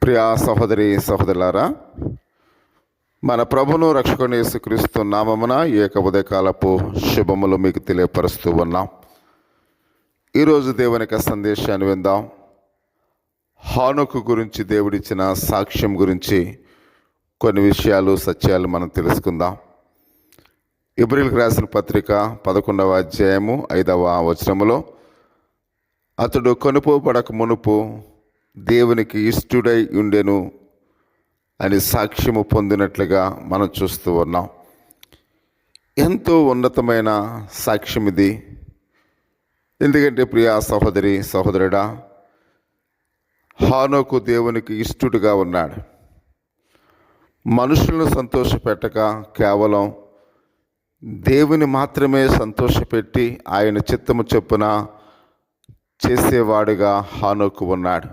ప్రియా సహోదరి సహోదరులారా, మన ప్రభును రక్షకుని యేసుక్రీస్తు నామమున ఏక ఉదయకాలపు శుభములు మీకు తెలియపరుస్తూ ఉన్నాం. ఈరోజు దేవుని యొక్క సందేశాన్ని విందాం. హానోకు గురించి, దేవుడిచ్చిన సాక్ష్యం గురించి కొన్ని విషయాలు, సత్యాలు మనం తెలుసుకుందాం. ఇబ్రీయులకు రాసిన పత్రిక 11వ అధ్యాయము 5వ వచనములో, అతడు కొనుపోబడక మునుపు దేవునికి ఇష్టుడై ఉండెను అని సాక్ష్యము పొందినట్లుగా మనం చూస్తూ ఉన్నాం. ఎంతో ఉన్నతమైన సాక్ష్యం ఇది. ఎందుకంటే ప్రియా సహోదరి సహోదరుడా, హానోకు దేవునికి ఇష్టుడుగా ఉన్నాడు. మనుషులను సంతోషపెట్టక కేవలం దేవుని మాత్రమే సంతోషపెట్టి ఆయన చిత్తము చొప్పున చేసేవాడుగా హానోకు ఉన్నాడు.